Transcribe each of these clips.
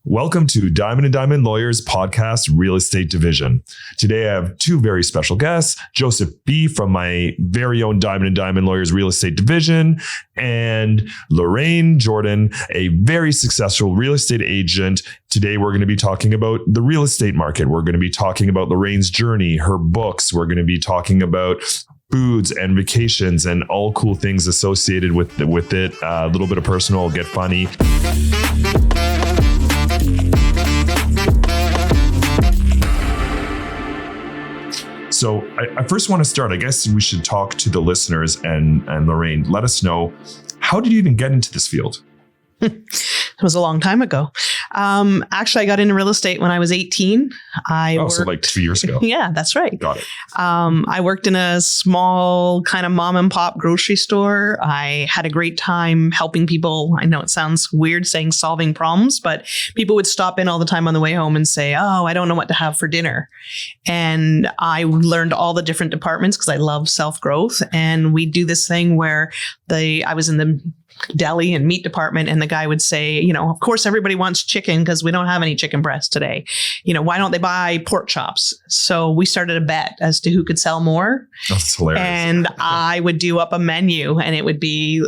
Welcome to Diamond and Diamond Lawyers Podcast Real Estate Division. Today I have two very special guests, Joseph B. from my very own Diamond and Diamond Lawyers Real Estate Division, and Lorraine Jordan, a very successful real estate agent. Today we're going to be talking about the real estate market. We're going to be talking about Lorraine's journey, her books. We're going to be talking about foods and vacations and all cool things associated with it. A little bit of personal, get funny. So I first want to start, I guess we should talk to the listeners and Lorraine, let us know, how did you even get into this field? It was a long time ago. Actually, I got into real estate when I was 18. So like 2 years ago. Yeah, that's right. Got it. I worked in a small kind of mom and pop grocery store. I had a great time helping people. I know it sounds weird saying solving problems, but people would stop in all the time on the way home and say, oh, I don't know what to have for dinner. And I learned all the different departments because I love self-growth. And we do this thing where I was in the deli and meat department, and the guy would say, of course everybody wants chicken because we don't have any chicken breasts today. Why don't they buy pork chops? So we started a bet as to who could sell more. That's hilarious. And I would do up a menu, and it would be,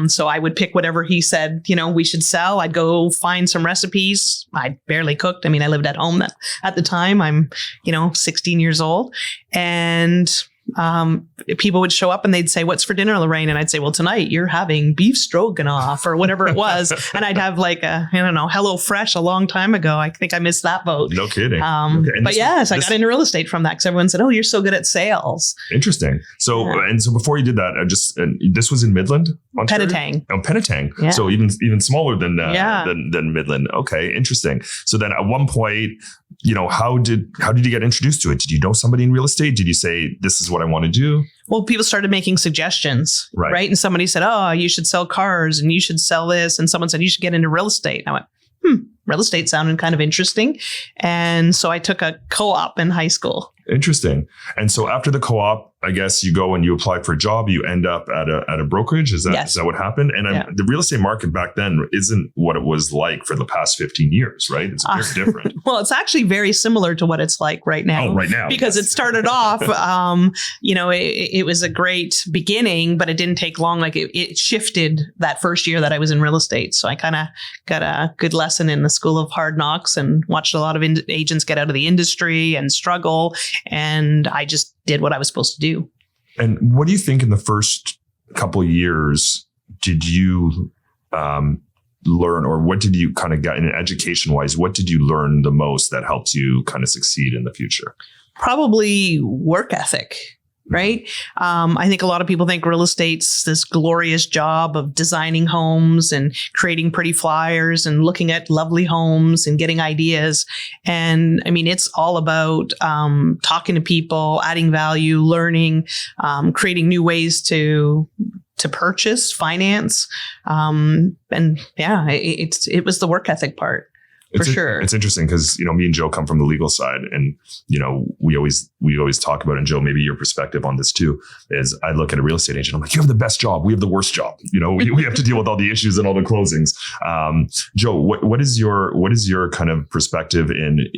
so I would pick whatever he said, we should sell. I'd go find some recipes. I barely cooked. I lived at home at the time. I'm, 16 years old, and people would show up and they'd say, what's for dinner, Lorraine? And I'd say, well, tonight you're having beef stroganoff or whatever it was. And I'd have like Hello Fresh a long time ago. I think I missed that boat. No kidding. Okay. But yes, I got into real estate from that because everyone said, oh, you're so good at sales. Interesting. So, And so before you did that, this was in Midland, Ontario? Penetang. Oh, Penetang. Yeah. So even smaller than Midland. Okay. Interesting. So then at one point, how did you get introduced to it? Did you know somebody in real estate? Did you say, this is what I want to do? Well, people started making suggestions, right? And somebody said, oh, you should sell cars and you should sell this. And someone said, you should get into real estate. And I went, real estate sounded kind of interesting. And so I took a co-op in high school. Interesting. And so after the co-op, I guess you go and you apply for a job, you end up at a brokerage. Is that what happened? And the real estate market back then isn't what it was like for the past 15 years, right? It's very different. Well, it's actually very similar to what it's like right now. Oh, right now. Because it started off, it was a great beginning, but it didn't take long. Like it shifted that first year that I was in real estate. So I kind of got a good lesson in the school of hard knocks and watched a lot of agents get out of the industry and struggle. And I just did what I was supposed to do. And what do you think in the first couple of years did you learn, or what did you kind of get in education wise? What did you learn the most that helped you kind of succeed in the future? Probably work ethic. Right. I think a lot of people think real estate's this glorious job of designing homes and creating pretty flyers and looking at lovely homes and getting ideas. And it's all about talking to people, adding value, learning, creating new ways to purchase, finance. It was the work ethic part. For sure. It's interesting because, me and Joe come from the legal side, and, we always talk about, and Joe, maybe your perspective on this too, is I look at a real estate agent, I'm like, you have the best job. We have the worst job. We have to deal with all the issues and all the closings. Joe, what is your kind of perspective in,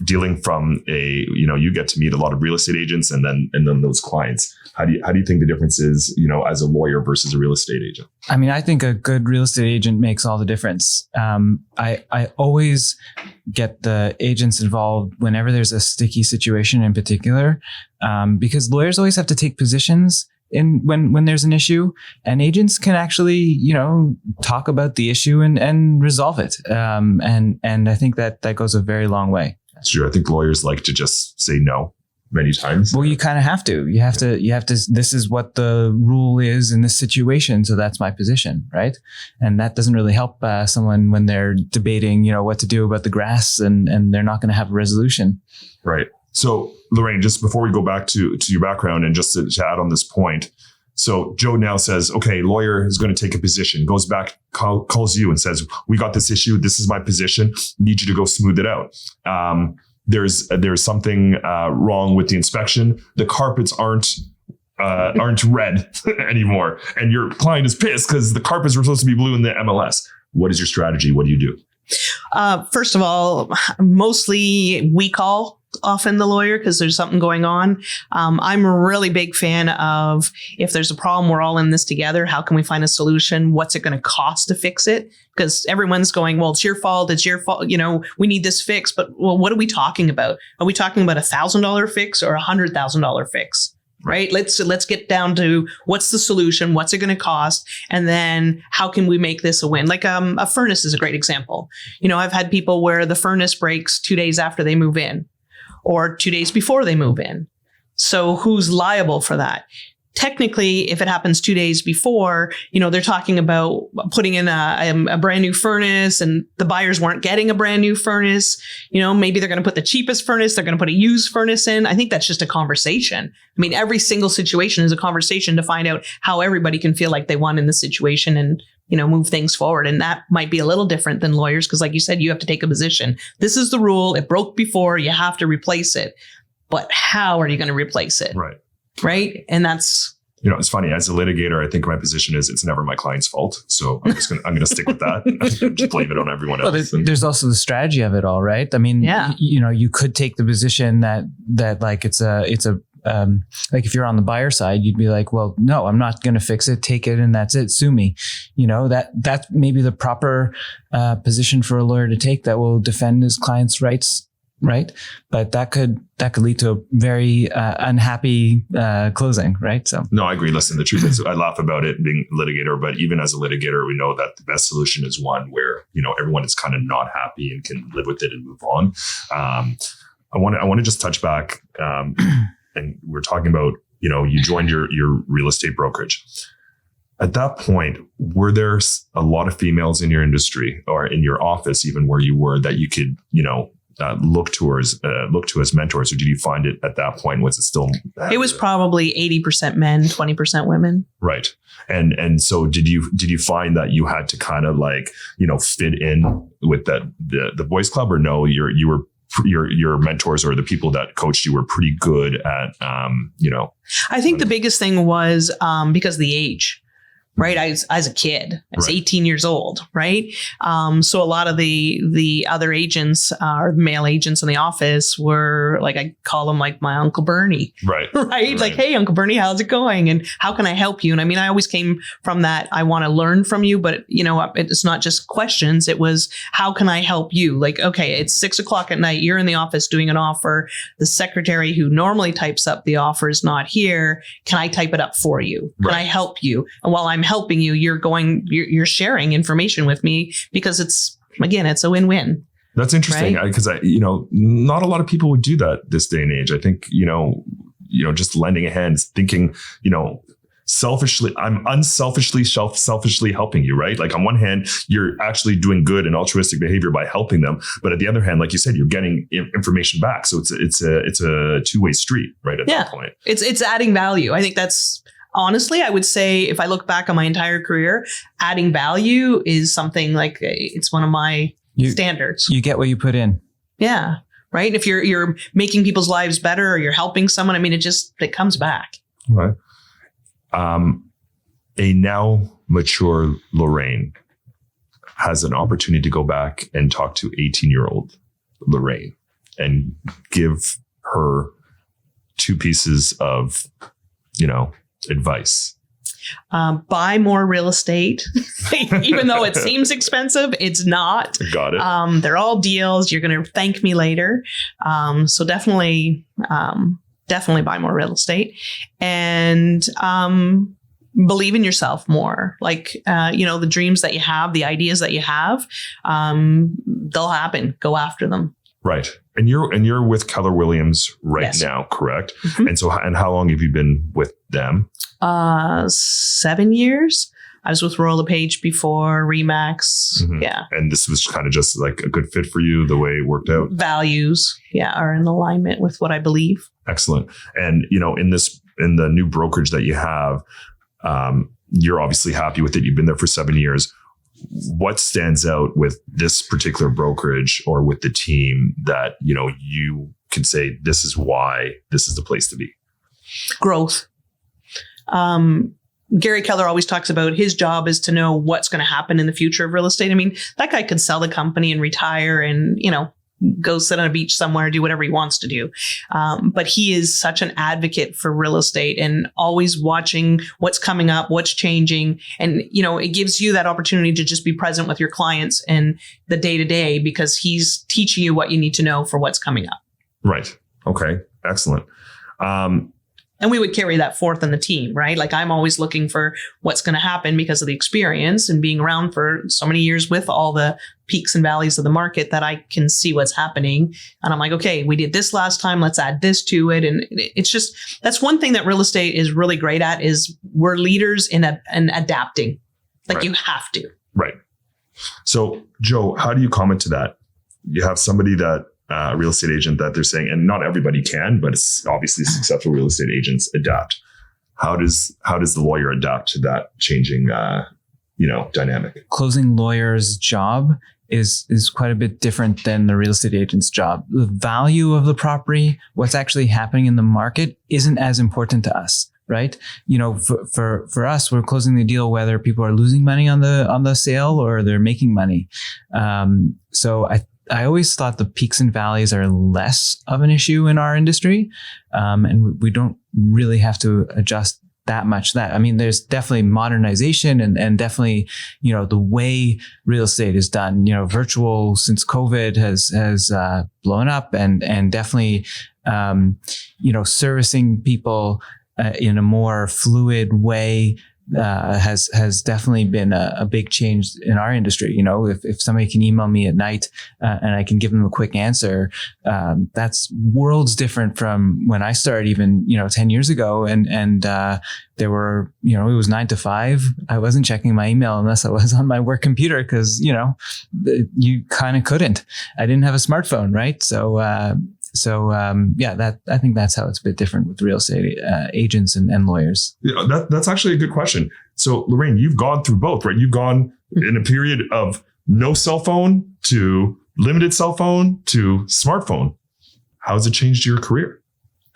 dealing from you get to meet a lot of real estate agents and then those clients. How do you think the difference is, as a lawyer versus a real estate agent? I think a good real estate agent makes all the difference. I always get the agents involved whenever there's a sticky situation in particular, because lawyers always have to take positions when there's an issue, and agents can actually, talk about the issue and resolve it. And I think that goes a very long way. That's true. I think lawyers like to just say no many times. Well, you kind of have to. You have to. This is what the rule is in this situation, so that's my position, right? And that doesn't really help someone when they're debating, what to do about the grass, and they're not going to have a resolution. Right. So, Lorraine, just before we go back to your background, and just to add on this point, so Joe now says, okay, lawyer is going to take a position, goes back, calls you and says, we got this issue. This is my position. Need you to go smooth it out. There's something wrong with the inspection. The carpets aren't red anymore. And your client is pissed because the carpets were supposed to be blue in the MLS. What is your strategy? What do you do? First of all, mostly we call often the lawyer because there's something going on. I'm a really big fan of if there's a problem, we're all in this together. How can we find a solution? What's it going to cost to fix it? Because everyone's going, well, it's your fault. It's your fault. We need this fix. But well, what are we talking about? Are we talking about $1,000 fix or $100,000 fix? Right. Let's get down to what's the solution? What's it going to cost? And then how can we make this a win? Like a furnace is a great example. I've had people where the furnace breaks 2 days after they move in or 2 days before they move in. So who's liable for that? Technically, if it happens 2 days before, they're talking about putting in a brand new furnace and the buyers weren't getting a brand new furnace. Maybe they're going to put the cheapest furnace. They're going to put a used furnace in. I think that's just a conversation. I mean, every single situation is a conversation to find out how everybody can feel like they won in the situation and, move things forward. And that might be a little different than lawyers because like you said, you have to take a position. This is the rule. It broke before. You have to replace it. But how are you going to replace it? Right. Right. And that's, it's funny as a litigator, I think my position is it's never my client's fault. So I'm going to stick with that. Just blame it on everyone else. Well, there's also the strategy of it all, right? I mean, yeah. You could take the position that like it's a like if you're on the buyer side, you'd be like, well, no, I'm not going to fix it. Take it. And that's it. Sue me. That's maybe the proper position for a lawyer to take that will defend his client's rights. Right. But that could lead to a very unhappy closing. Right. So. No, I agree. Listen, the truth is I laugh about it being a litigator, but even as a litigator, we know that the best solution is one where, everyone is kind of not happy and can live with it and move on. I want to just touch back and we're talking about, you joined your real estate brokerage. At that point, were there a lot of females in your industry or in your office, even where you were that you could, look to as mentors, or did you find it at that point? Was it still? It was probably 80% men, 20% women. Right, and so did you find that you had to kind of like fit in with the boys club, or no? Your mentors or the people that coached you were pretty good at I think the biggest thing was because of the age. Right. I was a kid. I was 18 years old. Right. So a lot of the other agents or male agents in the office were like, I call them like my Uncle Bernie. Right. Right. Like, hey, Uncle Bernie, how's it going? And how can I help you? And I mean, I always came from that. I want to learn from you, but it's not just questions. It was, how can I help you? Like, okay, it's 6:00 at night. You're in the office doing an offer. The secretary who normally types up the offer is not here. Can I type it up for you? Can I help you? And while I'm helping you, you're sharing information with me because it's a win-win. That's interesting because not a lot of people would do that this day and age. I think, just lending a hand, thinking, selfishly, I'm selfishly helping you, right? Like on one hand, you're actually doing good and altruistic behavior by helping them. But at the other hand, like you said, you're getting information back. So it's a two-way street, right? At that point. It's adding value. I think that's, honestly, I would say if I look back on my entire career, adding value is something like it's one of my standards. You get what you put in. Yeah. Right. If you're making people's lives better or you're helping someone, I mean, it comes back. Right. A now mature Lorraine has an opportunity to go back and talk to 18-year-old Lorraine and give her two pieces of, advice. Buy more real estate. Even though it seems expensive, it's not. Got it. They're all deals. You're going to thank me later. So definitely buy more real estate and believe in yourself more. Like, the dreams that you have, the ideas that you have, they'll happen. Go after them. Right. And you're with Keller Williams now, correct? Mm-hmm. And so, and how long have you been with them? 7 years. I was with Royal LePage before Remax. Mm-hmm. Yeah. And this was kind of just like a good fit for you, the way it worked out. Values, are in alignment with what I believe. Excellent. And, in the new brokerage that you have, you're obviously happy with it. You've been there for 7 years. What stands out with this particular brokerage or with the team that, you can say, this is why this is the place to be? Growth. Gary Keller always talks about his job is to know what's going to happen in the future of real estate. I mean, that guy could sell the company and retire and, go sit on a beach somewhere, do whatever he wants to do. But he is such an advocate for real estate and always watching what's coming up, what's changing. And, it gives you that opportunity to just be present with your clients and the day to day because he's teaching you what you need to know for what's coming up. Right. Okay. Excellent. And we would carry that forth in the team, right? Like I'm always looking for what's going to happen because of the experience and being around for so many years with all the peaks and valleys of the market that I can see what's happening. And I'm like, okay, we did this last time. Let's add this to it. And it's just, that's one thing that real estate is really great at is we're leaders in adapting. Like you have to. Right. So Joe, how do you comment to that? You have somebody that real estate agent that they're saying, and not everybody can, but it's obviously successful real estate agents adapt. How does the lawyer adapt to that changing, dynamic? Closing lawyer's job is quite a bit different than the real estate agent's job. The value of the property, what's actually happening in the market isn't as important to us. Right. For us, we're closing the deal, whether people are losing money on the sale or they're making money. So I always thought the peaks and valleys are less of an issue in our industry. And we don't really have to adjust that much. There's definitely modernization and definitely, the way real estate is done, virtual since COVID has blown up and definitely, servicing people in a more fluid way has definitely been a big change in our industry. If somebody can email me at night and I can give them a quick answer, that's worlds different from when I started even, 10 years ago. And there were, it was 9 to 5. I wasn't checking my email unless I was on my work computer because, you kind of couldn't. I didn't have a smartphone, right? So, I think that's how it's a bit different with real estate agents and lawyers. Yeah, that's actually a good question. So, Lorraine, you've gone through both, right? You've gone in a period of no cell phone to limited cell phone to smartphone. How has it changed your career?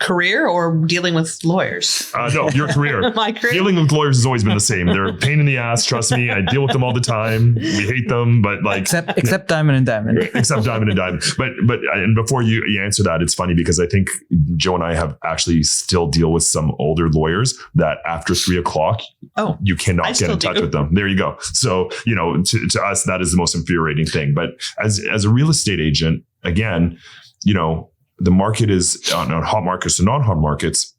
Career or dealing with lawyers? No, your career. My career. Dealing with lawyers has always been the same. They're a pain in the ass. Trust me. I deal with them all the time. We hate them, but except Diamond and Diamond. Except Diamond and Diamond. But and before you answer that, it's funny because I think Joe and I have actually still deal with some older lawyers that after 3:00, you cannot get in touch with them. There you go. So, to us, that is the most infuriating thing. But as a real estate agent, again, the market is on hot markets to non-hot markets.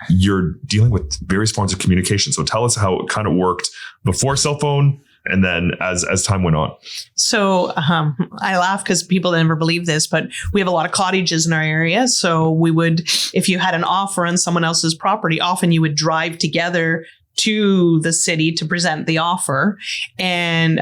You're dealing with various forms of communication. So tell us how it kind of worked before cell phone and then as time went on. So I laugh because people never believe this, but we have a lot of cottages in our area. So we would, if you had an offer on someone else's property, often you would drive together to the city to present the offer. And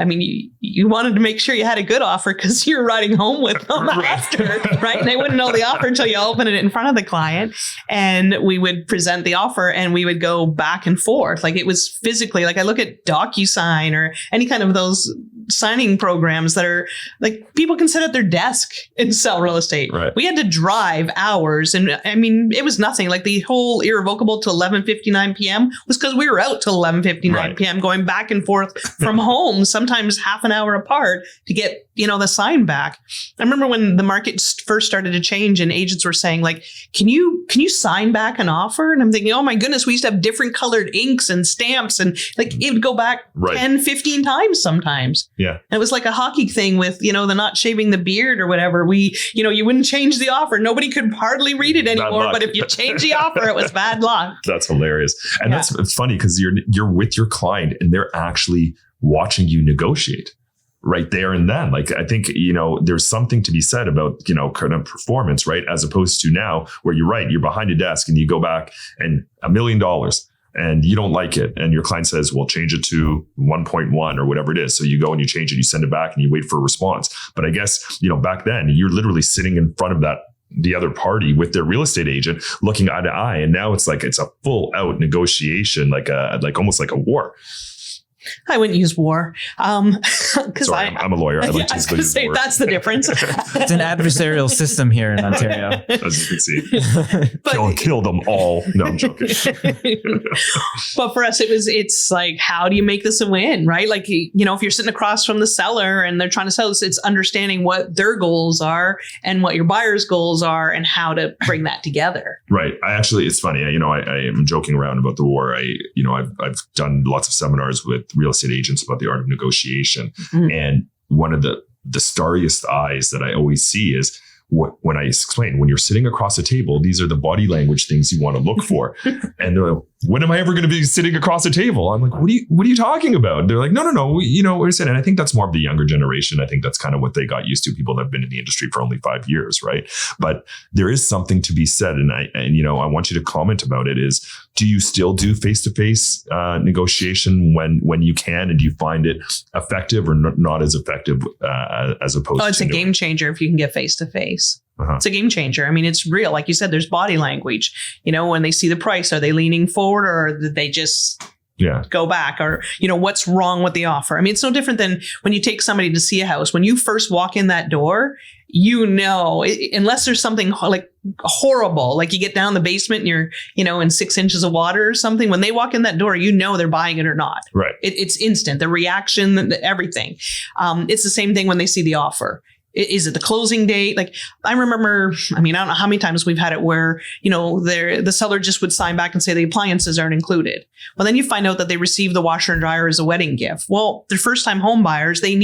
you wanted to make sure you had a good offer because you're riding home with them after, right? And they wouldn't know the offer until you open it in front of the client. And we would present the offer and we would go back and forth. Like it was physically, like I look at DocuSign or any kind of those signing programs that are like people can sit at their desk and sell real estate. Right. We had to drive hours. And it was nothing. Like the whole irrevocable to 11:59 p.m. was because we were out till 11:59 p.m. going back and forth from home, sometimes half an hour apart to get, the sign back. I remember when the market first started to change and agents were saying like, can you sign back an offer? And I'm thinking, oh my goodness, we used to have different colored inks and stamps and like it would go back 10, 15 times sometimes. Yeah. And it was like a hockey thing with, the not shaving the beard or whatever. You wouldn't change the offer. Nobody could hardly read it anymore. But if you change the offer, it was bad luck. That's hilarious. And it's funny because you're with your client and they're actually watching you negotiate right there and then. Like, I think, there's something to be said about, kind of performance, right? As opposed to now where you're behind a desk and you go back and $1 million and you don't like it. And your client says, well, change it to 1.1 or whatever it is. So you go and you change it, you send it back and you wait for a response. But I guess, back then you're literally sitting in front of the other party with their real estate agent looking eye to eye. And now it's like, it's a full out negotiation, like almost like a war. I wouldn't use war. Because Sorry, I'm a lawyer. I like to I was going to say war. that's the difference. It's an adversarial system here in Ontario. As you can see, kill them all. No, I'm joking. But for us, it's like, how do you make this a win, right? Like, if you're sitting across from the seller and they're trying to sell this, it's understanding what their goals are and what your buyer's goals are and how to bring that together. Right. It's funny. I am joking around about the war. I've done lots of seminars with real estate agents about the art of negotiation. Mm-hmm. And one of the starriest eyes that I always see is when I explain, when you're sitting across a table, these are the body language things you want to look for. And they're like, when am I ever going to be sitting across a table? I'm like, what are you talking about? They're like, no. What I said. And I think that's more of the younger generation. I think that's kind of what they got used to. People that have been in the industry for only 5 years. Right. But there is something to be said. And I want you to comment about it is, do you still do face-to-face negotiation when you can? And do you find it effective or not as effective as opposed to? It's a game changer if you can get face-to-face. Uh-huh. It's a game changer. I mean, it's real. Like you said, there's body language. When they see the price, are they leaning forward or did they just go back? Or, what's wrong with the offer? I mean, it's no different than when you take somebody to see a house. When you first walk in that door, unless there's something like horrible, like you get down the basement and you're, in 6 inches of water or something. When they walk in that door, they're buying it or not. Right. It's instant. The reaction, everything. It's the same thing when they see the offer. Is it the closing date? Like I remember, I don't know how many times we've had it where, the seller just would sign back and say the appliances aren't included. Well, then you find out that they received the washer and dryer as a wedding gift. Well, they're first time home buyers. They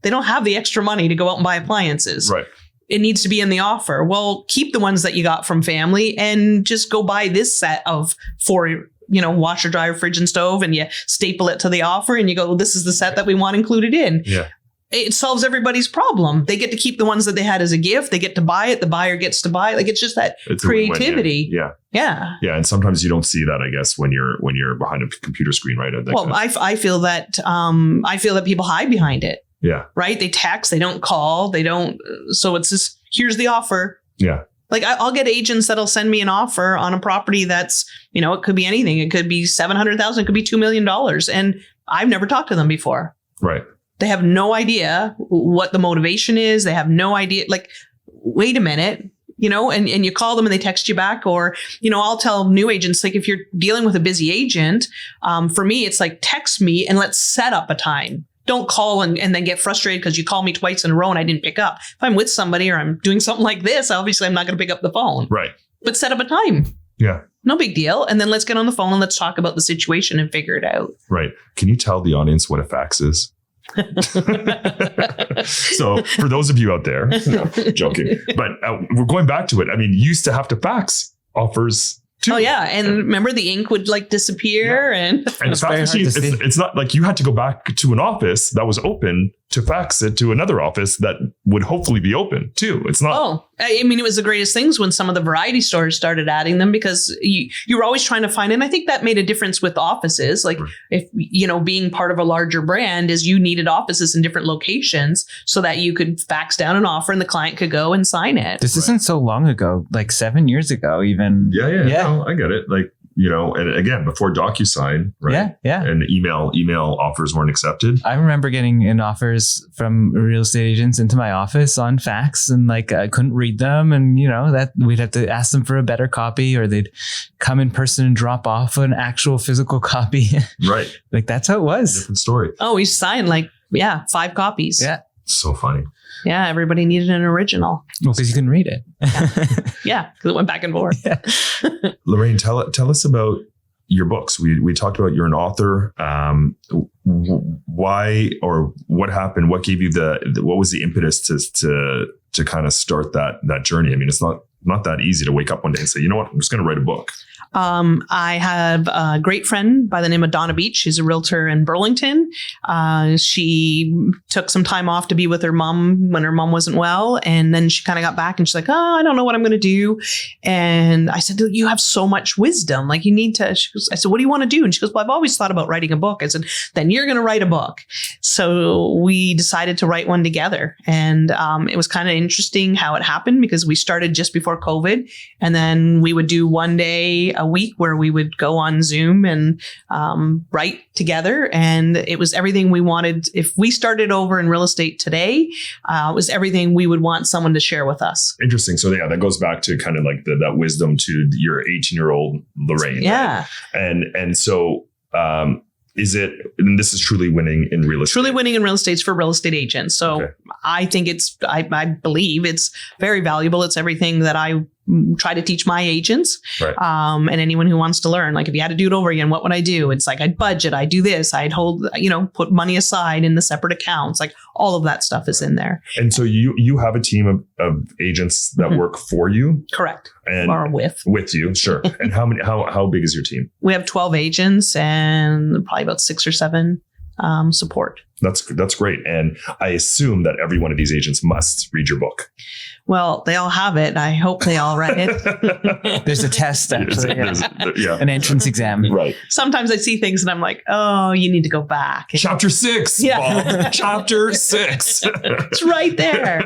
don't have the extra money to go out and buy appliances. Right. It needs to be in the offer. Well, keep the ones that you got from family and just go buy this set of 4 washer, dryer, fridge and stove, and you staple it to the offer and you go, this is the set that we want included in. Yeah. It solves everybody's problem. They get to keep the ones that they had as a gift. They get to buy it. The buyer gets to buy it. Like it's just that creativity. Yeah. And sometimes you don't see that, I guess, when you're behind a computer screen, right? I feel that people hide behind it. Yeah. Right. They text. They don't call. They don't. So it's just, here's the offer. Yeah. Like I'll get agents that'll send me an offer on a property that's, it could be anything. It could be $700,000. It could be $2 million. And I've never talked to them before. Right. They have no idea what the motivation is. They have no idea. Like, wait a minute, and you call them and they text you back. Or, I'll tell new agents, like if you're dealing with a busy agent, for me, it's like text me and let's set up a time. Don't call and then get frustrated because you called me twice in a row and I didn't pick up. If I'm with somebody or I'm doing something like this, obviously I'm not going to pick up the phone. Right. But set up a time. Yeah. No big deal. And then let's get on the phone and let's talk about the situation and figure it out. Right. Can you tell the audience what a fax is? So for those of you out there, no, joking, but we're going back to it. I mean, you used to have to fax offers too. Oh yeah. And remember the ink would like disappear and it's not like you had to go back to an office that was open to fax it to another office that would hopefully be open too. It's not. Oh, I mean, it was the greatest things when some of the variety stores started adding them because you were always trying to find, and I think that made a difference with offices. Like if, being part of a larger brand is you needed offices in different locations so that you could fax down an offer and the client could go and sign it. This isn't so long ago, like 7 years ago, even. Yeah. No, I get it. Like, and again, before DocuSign, right? Yeah. And email offers weren't accepted. I remember getting in offers from real estate agents into my office on fax and like I couldn't read them. And, that we'd have to ask them for a better copy or they'd come in person and drop off an actual physical copy. Right. Like that's how it was. Different story. Oh, we signed 5 copies. Yeah. So funny. Yeah, everybody needed an original. Well, because you couldn't read it. Yeah, because it went back and forth. Yeah. Lorraine, tell us about your books. We talked about you're an author. Why or what happened? What gave you what was the impetus to kind of start that journey? I mean, it's not that easy to wake up one day and say, you know what, I'm just going to write a book. I have a great friend by the name of Donna Beach. She's a realtor in Burlington. She took some time off to be with her mom when her mom wasn't well. And then she kind of got back and she's like, I don't know what I'm going to do. And I said, you have so much wisdom. Like you need to, I said, what do you want to do? And she goes, well, I've always thought about writing a book. I said, then you're going to write a book. So we decided to write one together. And it was kind of interesting how it happened because we started just before COVID. And then we would do one day a week where we would go on Zoom and write together. And it was everything we wanted. If we started over in real estate today, it was everything we would want someone to share with us. Interesting. So yeah, that goes back to kind of like that wisdom to your 18-year-old Lorraine. Yeah. Right? And so, is it, and this is truly winning in real estate? Truly winning in real estate is for real estate agents. So okay. I think I believe it's very valuable. It's everything that I try to teach my agents, right. And anyone who wants to learn. Like if you had to do it over again, what would I do? It's like I'd budget, I'd do this, I'd hold, put money aside in the separate accounts. Like all of that stuff is in there. And so you have a team of agents that work for you? Correct. And or with you, sure. And how big is your team? We have 12 agents and probably about 6 or 7 support. That's great. And I assume that every one of these agents must read your book. Well, they all have it. I hope they all read it. There's a test, actually. An entrance exam. Right. Sometimes I see things and I'm like, oh, you need to go back. Chapter 6. Yeah. Bob. Chapter 6. It's right there.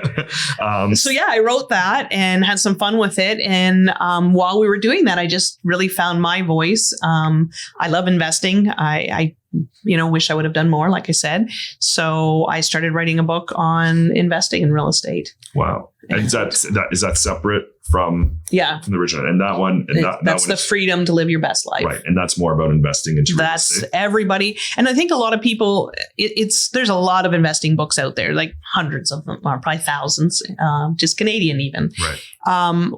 So yeah, I wrote that and had some fun with it. And while we were doing that, I just really found my voice. I love investing. I wish I would have done more, like I said. So I started writing a book on investing in real estate. Wow. And is that separate from the original? And that one, that's the freedom to live your best life. Right. And that's more about investing into real estate. That's everybody. And I think a lot of people, there's a lot of investing books out there, like hundreds of them, or probably thousands, just Canadian even. Right.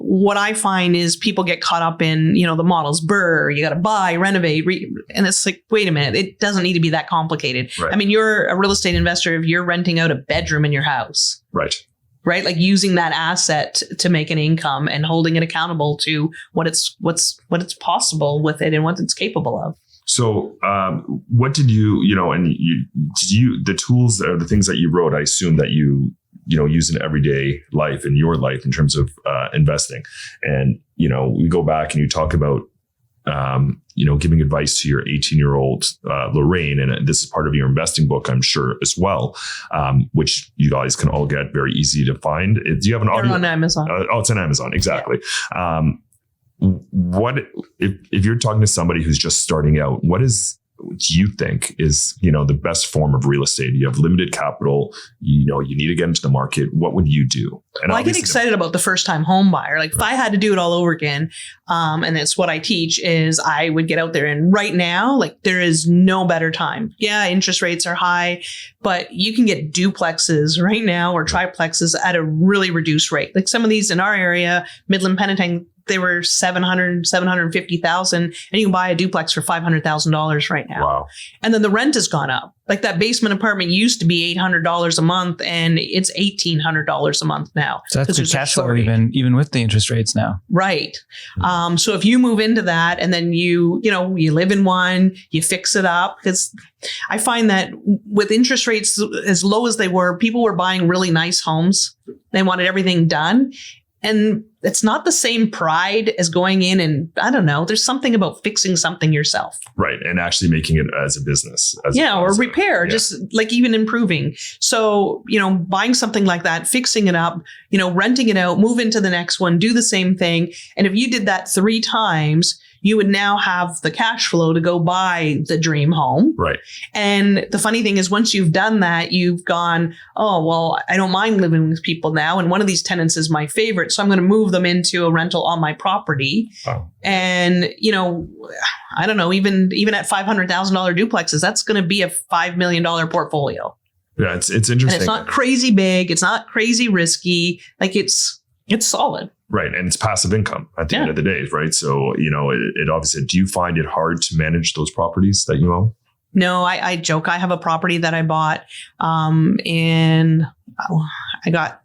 What I find is people get caught up in, the models, you got to buy, renovate, and it's like, wait a minute, it doesn't need to be that complicated. Right. I mean, you're a real estate investor if you're renting out a bedroom in your house. Right. Like using that asset to make an income and holding it accountable to what's possible with it and what it's capable of. So what did the tools or the things that you wrote, I assume that you use in everyday life, in your life, in terms of investing. And, we go back and you talk about, giving advice to your 18-year-old Lorraine. And this is part of your investing book, I'm sure, as well, which you guys can all get very easy to find. Do you have an audio? On Amazon. It's on Amazon. Exactly. Yeah. What if you're talking to somebody who's just starting out, what do you think is, the best form of real estate? You have limited capital, you need to get into the market. What would you do? And I get excited about the first time home buyer. Like if I had to do it all over again, and it's what I teach is I would get out there, and right now, like there is no better time. Yeah, interest rates are high, but you can get duplexes right now or triplexes at a really reduced rate. Like some of these in our area, Midland, Penetang, they were $750,000, and you can buy a duplex for $500,000 right now. Wow. And then the rent has gone up. Like that basement apartment used to be $800 a month, and it's $1,800 a month now. So that's good cash flow even with the interest rates now. Right. So if you move into that and then you live in one, you fix it up, because I find that with interest rates as low as they were, people were buying really nice homes. They wanted everything done. And it's not the same pride as going in and, I don't know, there's something about fixing something yourself. Right. And actually making it as a business. Or repair, just like even improving. So, buying something like that, fixing it up, renting it out, move into the next one, do the same thing. And if you did that 3 times, you would now have the cash flow to go buy the dream home. Right. And the funny thing is, once you've done that, you've gone, oh, well, I don't mind living with people now. And one of these tenants is my favorite. So I'm going to move them into a rental on my property. Wow. And, I don't know, even at $500,000 duplexes, that's going to be a $5 million portfolio. Yeah, it's interesting. And it's not crazy big. It's not crazy risky. Like it's solid. Right. And it's passive income at the end of the day, right? So, it obviously, do you find it hard to manage those properties that you own? No, I joke. I have a property that I bought I got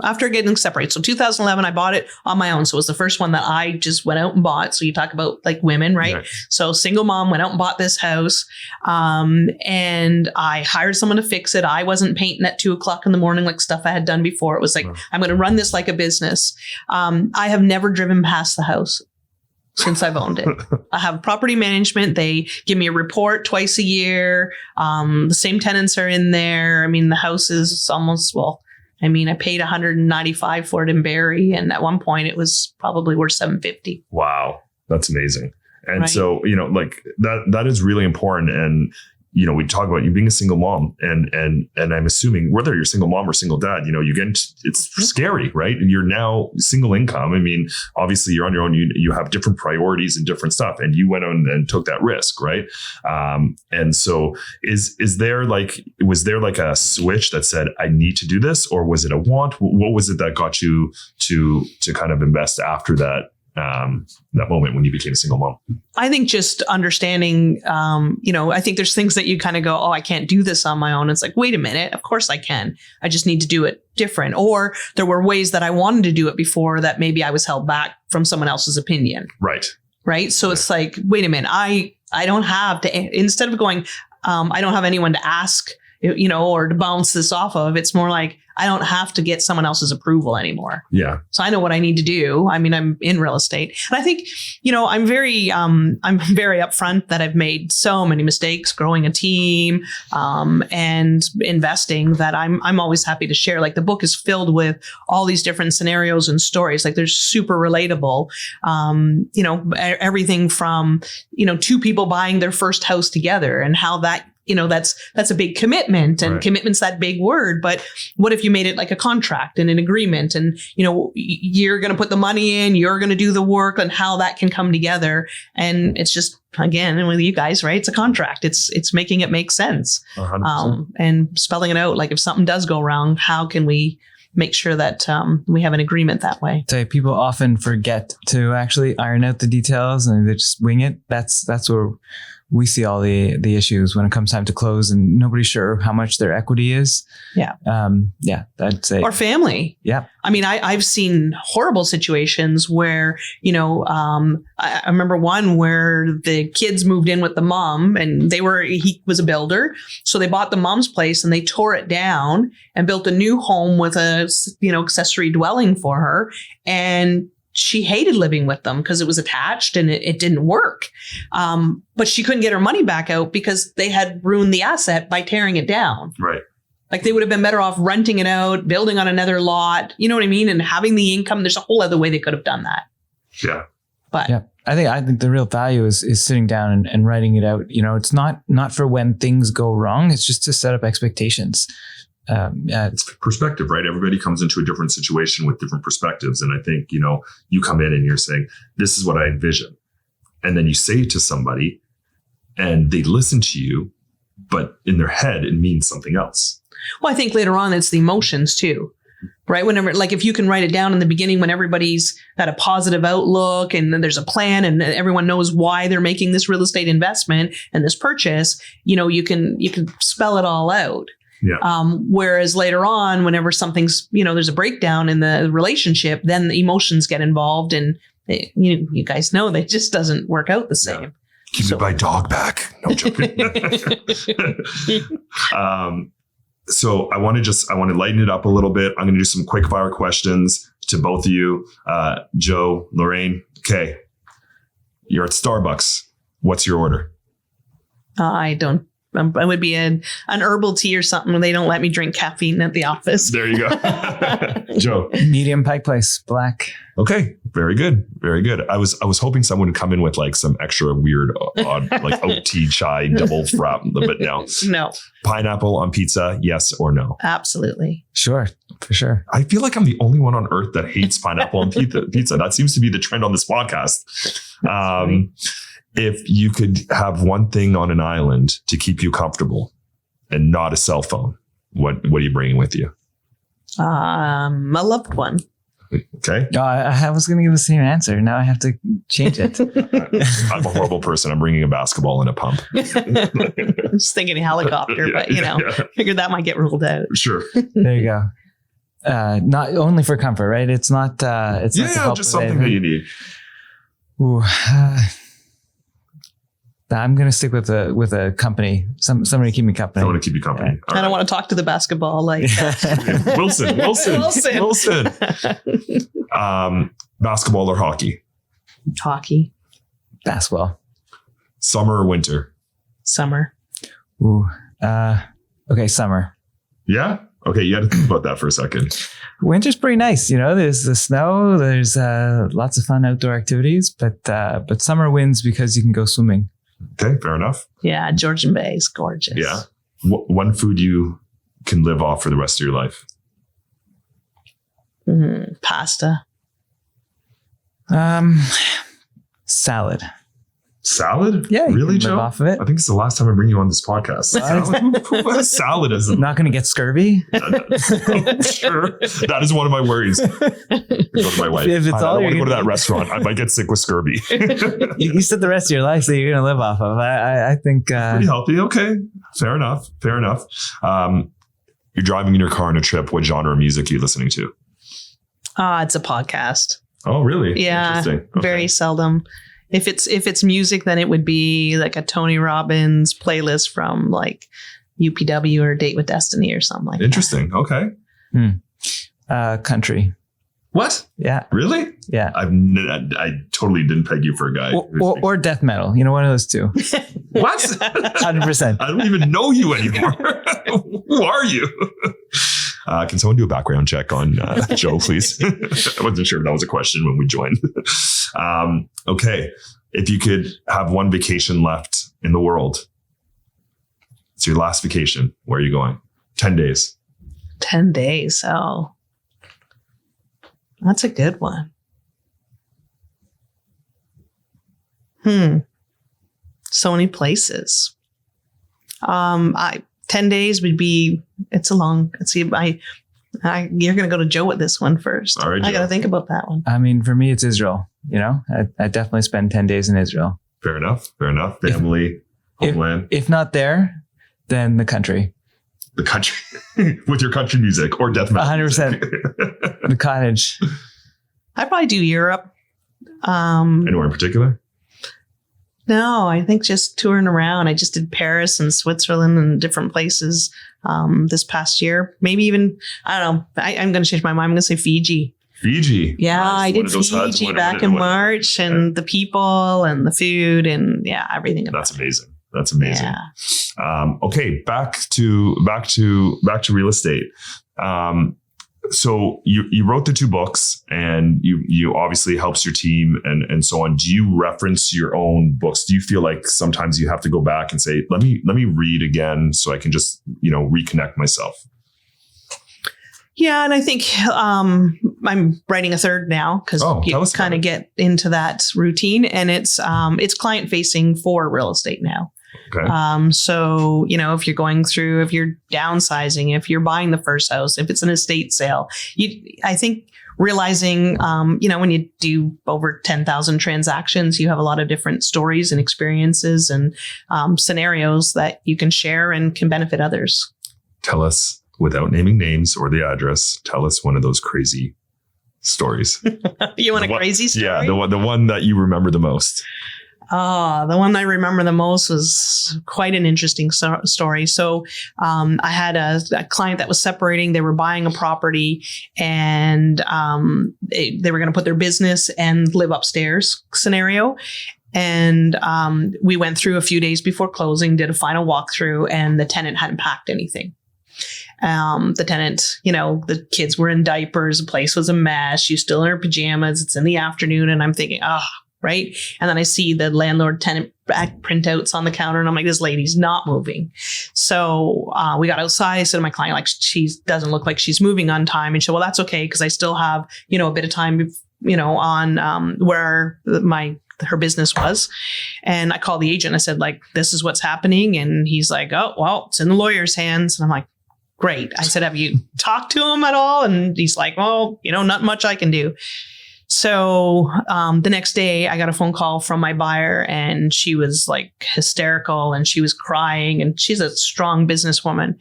after getting separated. So 2011, I bought it on my own. So it was the first one that I just went out and bought. So you talk about like women, right? Yeah. So single mom went out and bought this house. And I hired someone to fix it. I wasn't painting at 2:00 in the morning like stuff I had done before. It was like, I'm going to run this like a business. I have never driven past the house since I've owned it. I have property management. They give me a report twice a year. The same tenants are in there. I mean, the house is almost, I paid $195 for it in Barrie, and at one point it was probably worth $750. Wow. That's amazing. And Right. so, like that is really important. And, we talk about you being a single mom and I'm assuming whether you're a single mom or single dad, you get, it's scary, right? And you're now single income. I mean, obviously you're on your own, you have different priorities and different stuff, and you went on and took that risk. Right. And so was there like a switch that said, I need to do this, or was it a want? What was it that got you to kind of invest after that moment when you became a single mom? I think just understanding, I think there's things that you kind of go, oh, I can't do this on my own. It's like, wait a minute, of course I can. I just need to do it different. Or there were ways that I wanted to do it before that maybe I was held back from someone else's opinion. Right. Right. So it's like, wait a minute, I don't have to, instead of going, I don't have anyone to ask, or to bounce this off of. It's more like, I don't have to get someone else's approval anymore. Yeah. So I know what I need to do. I mean, I'm in real estate, and I think, I'm very upfront that I've made so many mistakes growing a team, and investing, that I'm always happy to share. Like, the book is filled with all these different scenarios and stories. Like, they're super relatable. Everything from, two people buying their first house together, and how that, that's a big commitment, and right. Commitment's that big word. But what if you made it like a contract and an agreement, and, you're going to put the money in, you're going to do the work, and how that can come together. And it's just, again, and with you guys, right? It's a contract. It's making it make sense. 100%. And spelling it out. Like, if something does go wrong, how can we make sure that we have an agreement that way? So people often forget to actually iron out the details, and they just wing it. That's where we see all the issues when it comes time to close, and nobody's sure how much their equity is. Yeah. I'd say. Or family. Yeah. I mean, I've seen horrible situations where, I remember one where the kids moved in with the mom, and he was a builder. So they bought the mom's place and they tore it down and built a new home with a, accessory dwelling for her. And she hated living with them because it was attached and it didn't work. But she couldn't get her money back out because they had ruined the asset by tearing it down. Right. Like, they would have been better off renting it out, building on another lot, you know what I mean? And having the income. There's a whole other way they could have done that. Yeah. But yeah, I think the real value is sitting down and writing it out. It's not for when things go wrong. It's just to set up expectations. It's perspective, right? Everybody comes into a different situation with different perspectives. And I think, you come in and you're saying, this is what I envision. And then you say it to somebody and they listen to you, but in their head, it means something else. Well, I think later on, it's the emotions too, right? Whenever, like, if you can write it down in the beginning when everybody's got a positive outlook and then there's a plan and everyone knows why they're making this real estate investment and this purchase, you can spell it all out. Yeah. Whereas later on, whenever something's, there's a breakdown in the relationship, then the emotions get involved, and you guys know that just doesn't work out the same. Yeah. Give me my dog back. No, I'm joking. So I want to lighten it up a little bit. I'm going to do some quick fire questions to both of you. Joe, Lorraine. Okay. You're at Starbucks. What's your order? I don't. I would be an herbal tea or something when they don't let me drink caffeine at the office. There you go. Joe. Medium Pike Place, black. Okay. Very good. Very good. I was hoping someone would come in with like some extra weird, odd, like oat tea chai double frap, but no. No. Pineapple on pizza, yes or no? Absolutely. Sure. For sure. I feel like I'm the only one on earth that hates pineapple on pizza. That seems to be the trend on this podcast. If you could have one thing on an island to keep you comfortable and not a cell phone, what are you bringing with you? A loved one. Okay. I was going to give the same answer. Now I have to change it. I'm a horrible person. I'm bringing a basketball and a pump. I'm just thinking helicopter, Yeah, but figured that might get ruled out. Sure. There you go. Not only for comfort, right? It's not. It's not to help just something that you need. Ooh, I'm going to stick with a company. Somebody to keep me company. I want to keep you company. I don't want to talk to the basketball like Wilson. Basketball or hockey? Hockey. Basketball. Summer or winter? Summer. Ooh. Okay, summer. Yeah. Okay, you had to think about that for a second. Winter's pretty nice. There's the snow. There's lots of fun outdoor activities, but summer wins because you can go swimming. Okay, fair enough. Yeah, Georgian Bay is gorgeous. Yeah. One food you can live off for the rest of your life? Pasta. Salad. Salad? Yeah, you really, can live Joe? off of it. I think it's the last time I bring you on this podcast. Salad? Who has salad as a... Not going to get scurvy. Sure. That is one of my worries. I go to my wife. If it's I all don't want you're to go to gonna that restaurant. I might get sick with scurvy. You said the rest of your life that you're going to live off of. I think... Pretty healthy. Okay. Fair enough. You're driving in your car on a trip. What genre of music are you listening to? It's a podcast. Oh, really? Yeah. Interesting. Okay. Very seldom. If it's music, then it would be like a Tony Robbins playlist from like UPW or Date with Destiny or something like Interesting. Okay. Country. What? Yeah. Really? Yeah. I totally didn't peg you for a guy. Or death metal. One of those two. What? 100%. I don't even know you anymore. Who are you? Can someone do a background check on Joe, please? I wasn't sure if that was a question when we joined. Okay. If you could have one vacation left in the world, it's your last vacation. Where are you going? 10 days. 10 days. Oh, that's a good one. So many places. 10 days would be, it's a long, let's see, you're going to go to Joe with this one first. All right, I got Joe. to think about that one. I mean, for me, it's Israel. I definitely spend 10 days in Israel. Fair enough. Family, homeland. If not there, then the country. The country. With your country music or death metal. 100%. The cottage. I'd probably do Europe. Anywhere in particular? No, I think just touring around. I just did Paris and Switzerland and different places this past year. Maybe even, I don't know. I'm going to change my mind. I'm going to say Fiji. Fiji. Yeah, Nice. I One did of those huts, Fiji one- back one- in one- March, and the people and the food and everything. That's about amazing. That's amazing. Yeah. Okay, back to real estate. So you wrote the 2 books, and you obviously helps your team and so on. Do you reference your own books? Do you feel like sometimes you have to go back and say, let me read again so I can just reconnect myself? Yeah, and I think I'm writing a third now because you tell us kind about of get into that routine, and it's client facing for real estate now. Okay. So, if you're going through, if you're downsizing, if you're buying the first house, if it's an estate sale, I think realizing, when you do over 10,000 transactions, you have a lot of different stories and experiences and scenarios that you can share and can benefit others. Tell us, without naming names or the address, tell us one of those crazy stories. You want a crazy story? Yeah, the one that you remember the most. The one I remember the most was quite an interesting story. So I had a client that was separating. They were buying a property, and they were going to put their business and live upstairs scenario. And we went through a few days before closing, did a final walkthrough, and the tenant hadn't packed anything. The tenant, the kids were in diapers. The place was a mess. She's still in her pajamas. It's in the afternoon. And I'm thinking, right. And then I see the landlord tenant printouts on the counter, and I'm like, this lady's not moving. So we got outside. I said to my client, like, she doesn't look like she's moving on time. And she said, well, that's okay, because I still have, a bit of time, on where her business was. And I called the agent. I said, like, this is what's happening. And he's like, oh, well, it's in the lawyer's hands. And I'm like, great. I said, have you talked to him at all? And he's like, well, not much I can do. So the next day I got a phone call from my buyer, and she was like hysterical, and she was crying, and she's a strong businesswoman.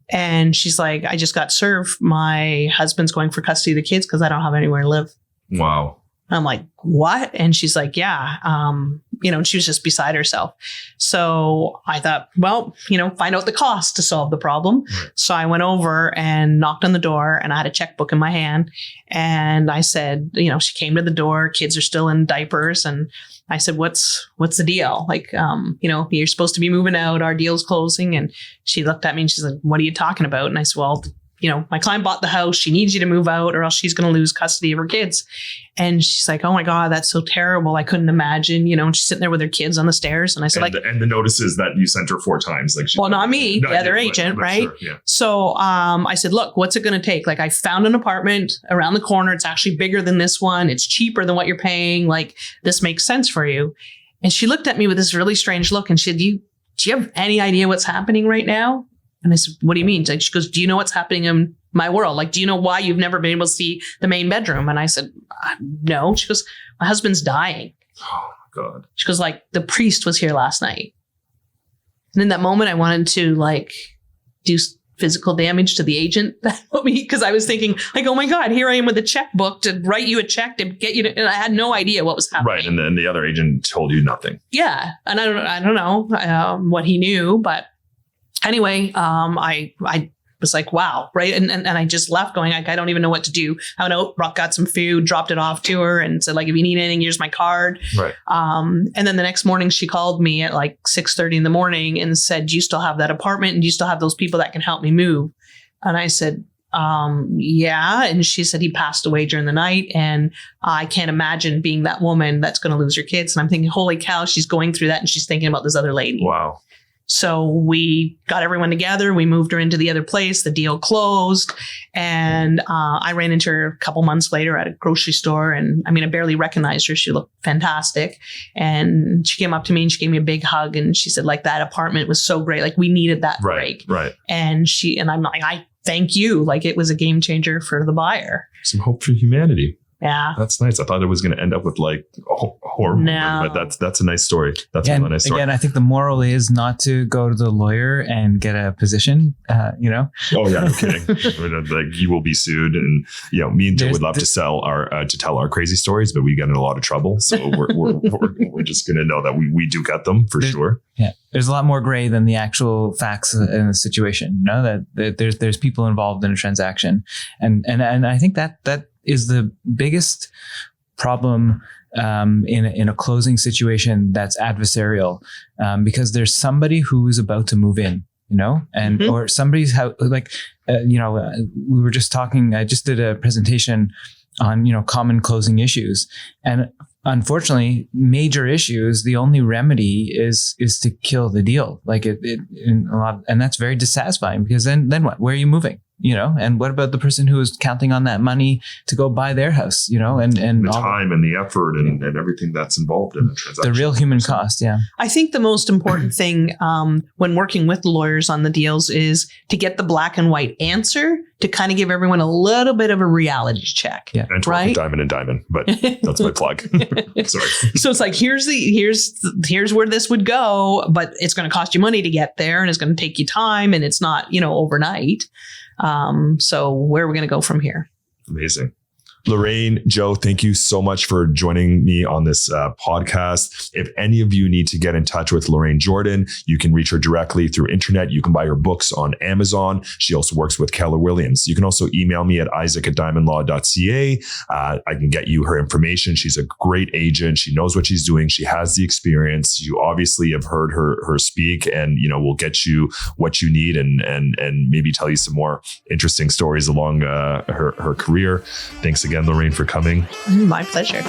And she's like, I just got served. My husband's going for custody of the kids because I don't have anywhere to live. Wow. I'm like, what? And she's like, yeah. And she was just beside herself. So I thought, well, find out the cost to solve the problem. Right. So I went over and knocked on the door, and I had a checkbook in my hand. And I said, she came to the door, kids are still in diapers. And I said, what's the deal? Like, you're supposed to be moving out. Our deal's closing. And she looked at me and she's like, what are you talking about? And I said, well, my client bought the house. She needs you to move out or else she's going to lose custody of her kids. And she's like, oh my God, that's so terrible. I couldn't imagine, and she's sitting there with her kids on the stairs. And I said, and the notices that you sent her 4 times. Well, not me, the other agent, right? Sure, yeah. So I said, look, what's it going to take? Like, I found an apartment around the corner. It's actually bigger than this one. It's cheaper than what you're paying. Like, this makes sense for you. And she looked at me with this really strange look and she said, do you have any idea what's happening right now? And I said, what do you mean? She goes, do you know what's happening in my world? Like, do you know why you've never been able to see the main bedroom? And I said, no. She goes, my husband's dying. Oh, God. She goes, like, the priest was here last night. And in that moment, I wanted to, like, do physical damage to the agent that put me, because I was thinking, like, oh my God, here I am with a checkbook to write you a check to get you to, and I had no idea what was happening. Right. And then the other agent told you nothing. Yeah. And I don't know what he knew, but anyway, I was like, wow. Right. And I just left going, like, I don't even know what to do. I went out, got some food, dropped it off to her and said, like, if you need anything, here's my card. Right. And then the next morning she called me at like 6:30 in the morning and said, do you still have that apartment? And do you still have those people that can help me move? And I said, yeah. And she said, he passed away during the night. And I can't imagine being that woman that's going to lose her kids. And I'm thinking, holy cow, she's going through that. And she's thinking about this other lady. Wow. So we got everyone together. We moved her into the other place. The deal closed. And I ran into her a couple months later at a grocery store. And I mean, I barely recognized her. She looked fantastic. And she came up to me and she gave me a big hug. And she said, like, that apartment was so great. Like, we needed that break. Right. And I'm like, I thank you. Like, it was a game changer for the buyer. Some hope for humanity. Yeah. That's nice. I thought it was going to end up with like a horror movie, but that's a nice story. That's a really nice story. Again, I think the moral is not to go to the lawyer and get a position, Oh yeah, no kidding. Like, you will be sued. And, me and Joe would love to tell our crazy stories, but we get in a lot of trouble. So we're just going to know that we do get them for sure. Yeah. There's a lot more gray than the actual facts in the situation, that there's people involved in a transaction. And I think that is the biggest problem in a closing situation that's adversarial, because there's somebody who's about to move in, and or somebody's we were just talking. I just did a presentation on common closing issues, and unfortunately, major issues, the only remedy is to kill the deal. Like and that's very dissatisfying, because then what? Where are you moving? And what about the person who is counting on that money to go buy their house, and the time and the effort and everything that's involved in the transaction. The real human cost. Yeah. I think the most important thing when working with lawyers on the deals is to get the black and white answer, to kind of give everyone a little bit of a reality check. Yeah. And right? Diamond and Diamond, but that's my plug. Sorry. So it's like, here's where this would go, but it's going to cost you money to get there and it's going to take you time and it's not, overnight. So where are we going to go from here? Amazing. Lorraine, Joe, thank you so much for joining me on this podcast. If any of you need to get in touch with Lorraine Jordan, you can reach her directly through internet. You can buy her books on Amazon. She also works with Keller Williams. You can also email me at isaac@diamondlaw.ca. I can get you her information. She's a great agent. She knows what she's doing. She has the experience. You obviously have heard her speak, and we'll get you what you need and maybe tell you some more interesting stories along her career. Thanks again, Lorraine, for coming. My pleasure.